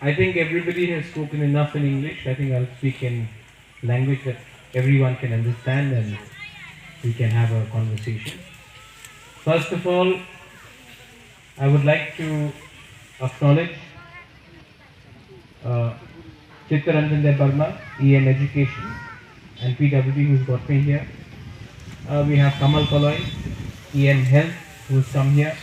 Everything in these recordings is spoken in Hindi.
I think everybody has spoken enough in English. I think I'll speak in language that everyone can understand and we can have a conversation. First of all, I would like to acknowledge Chittaranjan Dev Burma, EM Education, and PWD who's got me here. We have Kamal Paloi, EM Health, who's come here.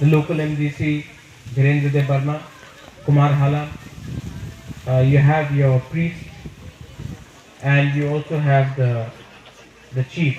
The local MDC, Virendra Dev Burma, Kumar Hala. You have your priest, and you also have the chief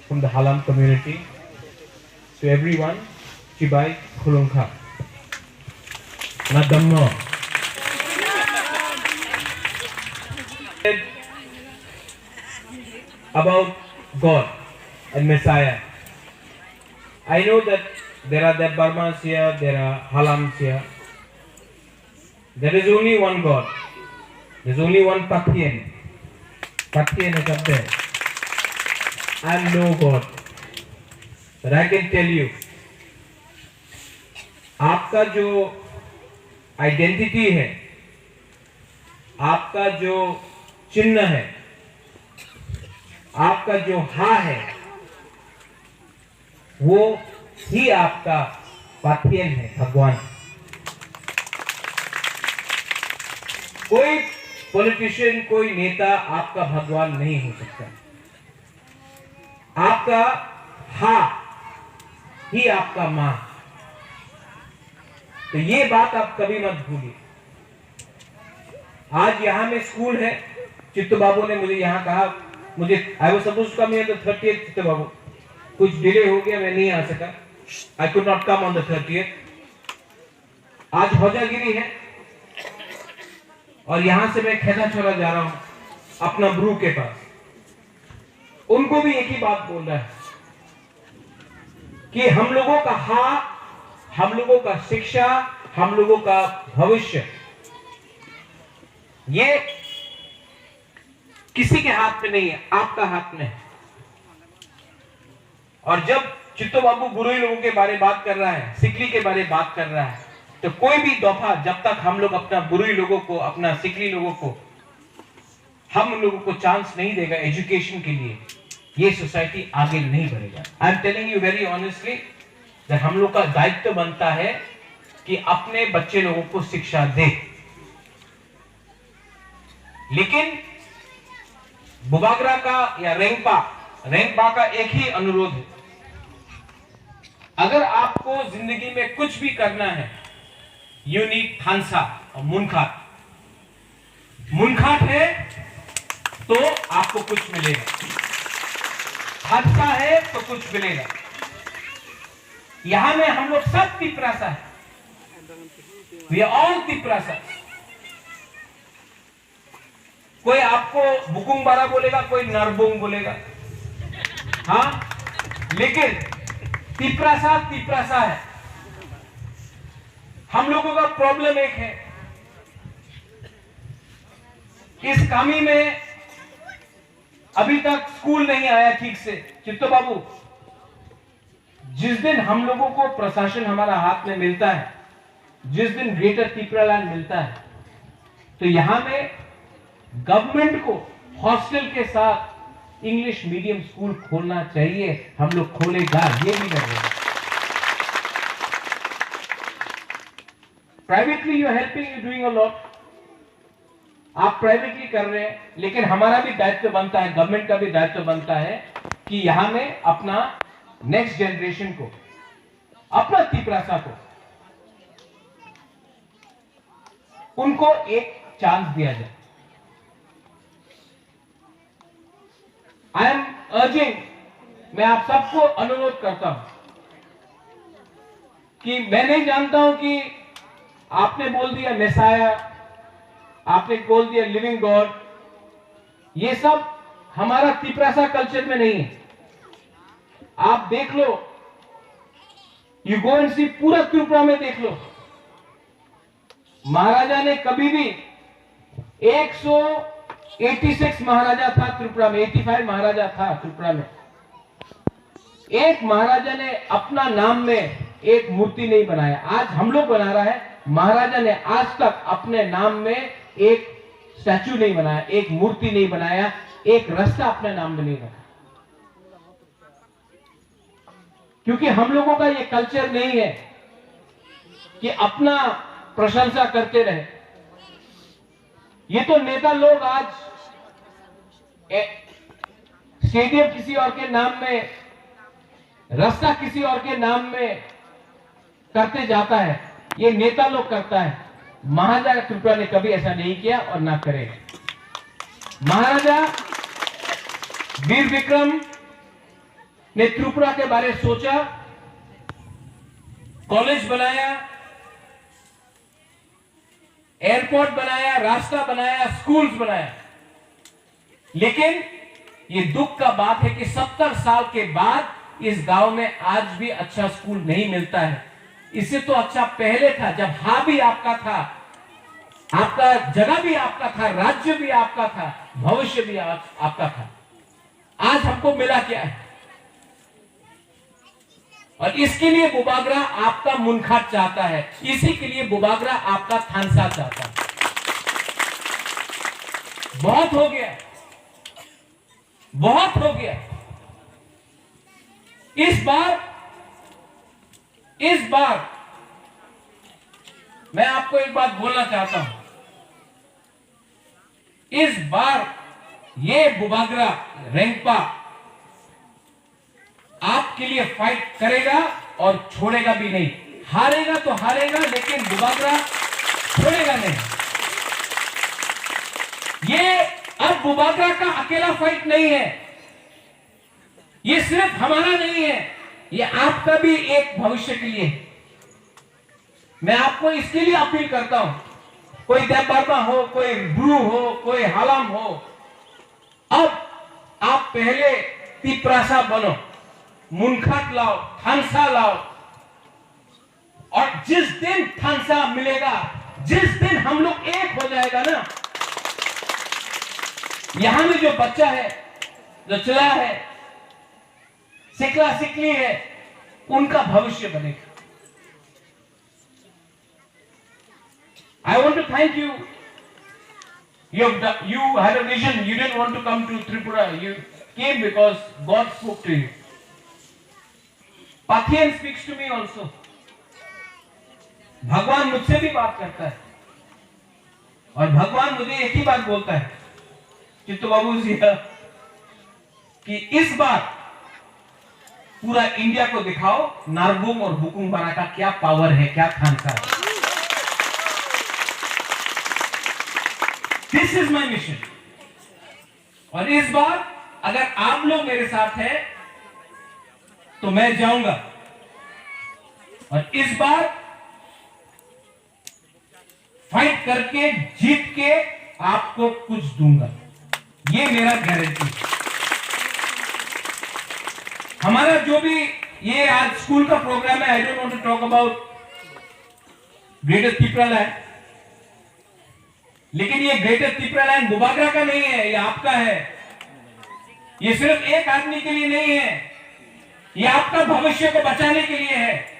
from the Halam community. To everyone, Chibai Khulungka. Nadammo. About God and Messiah. I know that there are Dev Burmas here, there are Halams here. There is only one God. There is only one Pathian. Pathian is up there. I am no God. But I can tell you, आपका जो आइडेंटिटी है, आपका जो चिन्ह है, आपका जो हा है, वो ही आपका पाथियन है, भगवान। कोई पॉलिटिशियन, कोई नेता आपका भगवान नहीं हो सकता। आपका हा ही आपका मां। तो ये बात आप कभी मत भूलिए। आज यहां में स्कूल है। चित्तू बाबू ने मुझे यहां कहा, मुझे I was supposed to come here the 30th। Chittu Babu, कुछ डिले हो गया, मैं नहीं आ सका। I could not come on the 30th। आज होजागिरी है और यहां से मैं खेदा छोड़ा जा रहा हूं अपना ब्रू के पास। उनको भी एक ही बात बोल रहा है कि हम लोगों का हा, हम लोगों का शिक्षा, हम लोगों का भविष्य, ये किसी के हाथ में नहीं है, आपका हाथ में है। और जब चित्तो बाबू गुरुई लोगों के बारे में बात कर रहा है, सिकली के बारे में बात कर रहा है, तो कोई भी दफा जब तक हम लोग अपना बुरुई लोगों को, अपना सिकली लोगों को, हम लोगों को चांस नहीं देगा एजुकेशन के लिए, ये सोसाइटी आगे नहीं बढ़ेगा। I am telling you very honestly that हम लोग का दायित्व बनता है कि अपने बच्चे लोगों को शिक्षा दे। लेकिन बुबागरा का या रेंगपा का एक ही अनुरोध है, अगर आपको जिंदगी में कुछ भी करना है, यू नीड थानसा और मुनखाट। मुनखाट है तो आपको कुछ मिलेगा, थानसा है तो कुछ मिलेगा। यहां में हम लोग सब तिपरासा है, वी आर ऑल तिपरासा। कोई आपको बुकुंग बारा बोलेगा, कोई नरबुंग बोलेगा, हाँ, लेकिन तिपरासा है। हम लोगों का प्रॉब्लम एक है, इस कामी में अभी तक स्कूल नहीं आया ठीक से। चित्तो बाबू, जिस दिन हम लोगों को प्रशासन हमारा हाथ में मिलता है, जिस दिन ग्रेटर तिपरालैंड मिलता है, तो यहां में गवर्नमेंट को हॉस्टल के साथ इंग्लिश मीडियम स्कूल खोलना चाहिए। हम लोग खोलेगा, ये भी करेंगे। Privately you helping, you doing a lot. आप प्राइवेटली कर रहे हैं, लेकिन हमारा भी दायित्व बनता है, गवर्नमेंट का भी दायित्व बनता है कि यहां में अपना नेक्स्ट जनरेशन को, अपना तिपरासा को, उनको एक चांस दिया जाए। आई एम अर्जिंग, मैं आप सबको अनुरोध करता हूं कि मैं नहीं जानता हूं कि आपने बोल दिया मेसाया, आपने बोल दिया लिविंग गॉड, ये सब हमारा तिपरासा कल्चर में नहीं है। आप देख लो, यू गो एंड सी, पूरा त्रिपुरा में देख लो, महाराजा ने कभी भी 186 महाराजा था त्रिपुरा में, 85 महाराजा था त्रिपुरा में। एक महाराजा ने अपना नाम में एक मूर्ति नहीं बनाया। आज हम लोग बना रहा है, महाराजा ने आज तक अपने नाम में एक स्टैचू नहीं बनाया, एक मूर्ति नहीं बनाया, एक रास्ता अपने नाम में नहीं रखा, क्योंकि हम लोगों का ये कल्चर नहीं है कि अपना प्रशंसा करते रहे। ये तो नेता लोग आज स्टेडियम किसी और के नाम में, रास्ता किसी और के नाम में करते जाता है, ये नेता लोग करता है। महाराजा त्रिपुरा ने कभी ऐसा नहीं किया और ना करेगा। महाराजा वीर विक्रम ने त्रिपुरा के बारे में सोचा, कॉलेज बनाया, एयरपोर्ट बनाया, रास्ता बनाया, स्कूल्स बनाया, लेकिन ये दुख का बात है कि 70 साल के बाद इस गांव में आज भी अच्छा स्कूल नहीं मिलता है। इससे तो अच्छा पहले था, जब हाँ भी आपका था, आपका जगह भी आपका था, राज्य भी आपका था, भविष्य भी आपका था। आज हमको मिला क्या है? और इसके लिए बुबागरा आपका मुनखाट चाहता है, इसी के लिए बुबागरा आपका थानसा चाहता है। बहुत हो गया, बहुत हो गया। इस बार मैं आपको एक बात बोलना चाहता हूं। इस बार ये बुबागरा रेंगपा आपके लिए फाइट करेगा और छोड़ेगा भी नहीं। हारेगा तो हारेगा, लेकिन बुबागरा छोड़ेगा नहीं। ये अब बुबागरा का अकेला फाइट नहीं है, ये सिर्फ हमारा नहीं है, ये आपका भी एक भविष्य के लिए। मैं आपको इसके लिए अपील करता हूं, कोई देवबर्मा हो, कोई ब्रू हो, कोई हालम हो, अब आप पहले तिपरासा बनो, मुनखाट लाओ, थानसा लाओ, और जिस दिन थानसा मिलेगा, जिस दिन हम लोग एक हो जाएगा ना, यहां में जो बच्चा है, जो चला है, सिकला सिकली है, उनका भविष्य बनेगा। I want to thank you. You had a vision. You didn't want to come to Tripura. You came because God spoke to you. Pathian speaks to me also. भगवान मुझसे भी बात करता है, और भगवान मुझे एक ही बात बोलता है, चित्तू बाबू जी, कि इस बार पूरा इंडिया को दिखाओ नारगोम और हुकुमबारा का क्या पावर है, क्या थानसा है। This is my mission. और इस बार अगर आप लोग मेरे साथ हैं तो मैं जाऊंगा, और इस बार फाइट करके जीत के आपको कुछ दूंगा, ये मेरा गारंटी। हमारा जो भी ये आज स्कूल का प्रोग्राम है, I don't want to talk about greater Tripura land, लेकिन ये ग्रेटर त्रिपुरा लैंड बुबागरा का नहीं है, ये आपका है। ये सिर्फ एक आदमी के लिए नहीं है, ये आपका भविष्य को बचाने के लिए है।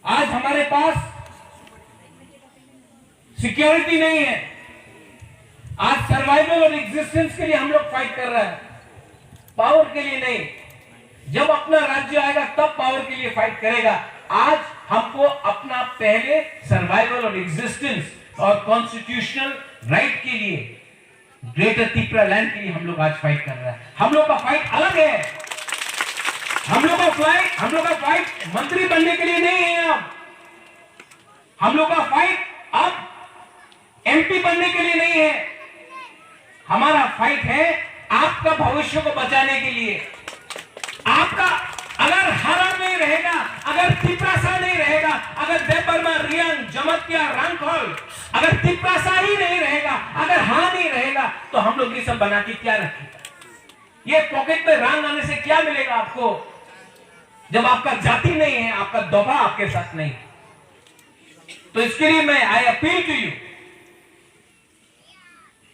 आज हमारे पास सिक्योरिटी नहीं है, आज सर्वाइवल और एग्जिस्टेंस के लिए हम लोग फाइट कर रहे हैं, पावर के लिए नहीं। जब अपना राज्य आएगा तब पावर के लिए फाइट करेगा। आज हमको अपना पहले सर्वाइवल और एग्जिस्टेंस और कॉन्स्टिट्यूशनल राइट के लिए, ग्रेटर त्रिपुरा लैंड के लिए हम लोग आज फाइट कर रहे हैं। हम लोग का फाइट अलग है। हम लोग का फाइट मंत्री बनने के लिए नहीं है। अब हम लोग का फाइट अब एमपी बनने के लिए नहीं है। हमारा फाइट है आपका भविष्य को बचाने के लिए। आपका अगर हरा नहीं रहेगा, अगर तिपरासा नहीं रहेगा, अगर देवबर्मा, रियांग, जमतिया, रांगखोल, अगर तिपरासा ही नहीं रहेगा, अगर हाँ नहीं रहेगा, तो हम लोग ये सब बना के क्या रखेगा? ये पॉकेट में रांग आने से क्या मिलेगा आपको, जब आपका जाति नहीं है, आपका दफा आपके साथ नहीं। तो इसके लिए मैं आई अपील टू यू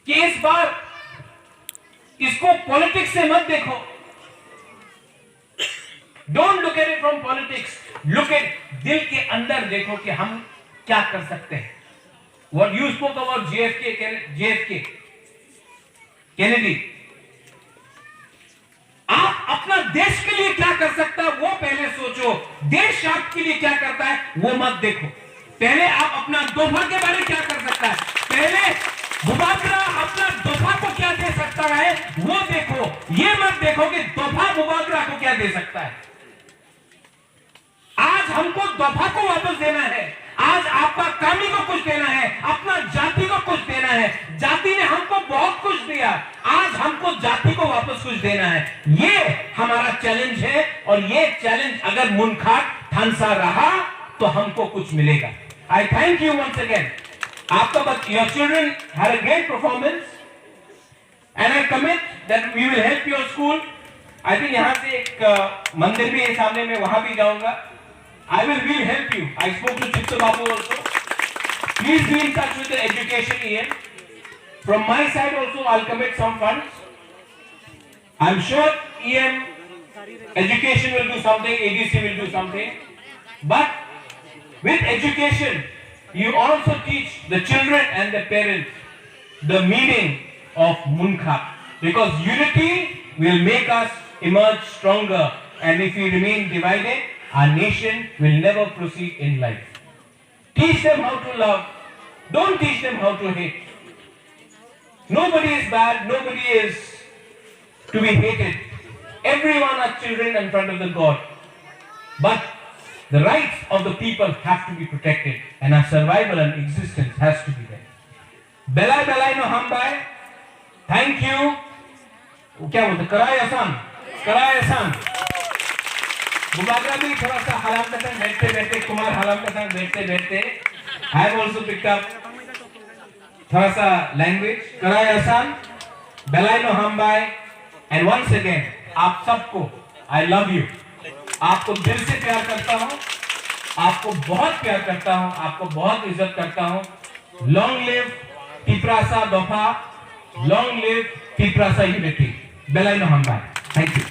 कि इस बार इसको पॉलिटिक्स से मत देखो। Don't look at it from politics, look at, दिल के अंदर देखो कि हम क्या कर सकते हैं। What you spoke about JFK Kennedy, आप अपना देश के लिए क्या कर सकता है वो पहले सोचो, देश आपके लिए क्या करता है वो मत देखो। पहले आप अपना दोफा के बारे में क्या कर सकता है, पहले मुबादला अपना दोफा को क्या दे सकता है वो देखो। ये मत देखो कि दोफा मुबादला को क्या दे सकता है। आज हमको दोफा को वापस देना है, आज आपका कामी को कुछ देना है, अपना जाति को कुछ देना है। जाति ने हमको बहुत कुछ दिया, आज हमको जाति को वापस कुछ देना है। ये हमारा चैलेंज है, और ये चैलेंज अगर मुनखाट ठानसा रहा तो हमको कुछ मिलेगा। I thank you once again. आपका your children had a great performance and I commit that we will help your school. I think यहां से एक मंदिर भी है सामने में, वहां भी जाऊंगा। I will help you. I spoke to Chitra Babu also. Please be in touch with the education EM. From my side also, I'll commit some funds. I'm sure EM education will do something, ADC will do something. But with education, you also teach the children and the parents the meaning of Munkha. Because unity will make us emerge stronger. And if we remain divided, our nation will never proceed in life. Teach them how to love. Don't teach them how to hate. Nobody is bad. Nobody is to be hated. Everyone are children in front of the God. But the rights of the people have to be protected, and our survival and existence has to be there. Belai belai no hambai. Thank you. क्या बोलते? कराए आसान. कराए आसान. मुबादला भी थोड़ा सा हलाम के संग बैठते बैठते, कुमार हलाम के संग बैठते बैठते, I have also picked up थोड़ा सा लैंग्वेज। कराए आसान, बेलाई नो हमबाई, एंड वंस अगेन आप सबको I love you। आपको दिल से प्यार करता हूँ, आपको बहुत प्यार करता हूँ, आपको बहुत इज्जत करता हूँ। Long live Tiprasa Dofa, long live Tiprasa unity. बेलाई नो हमबाई। Thank you.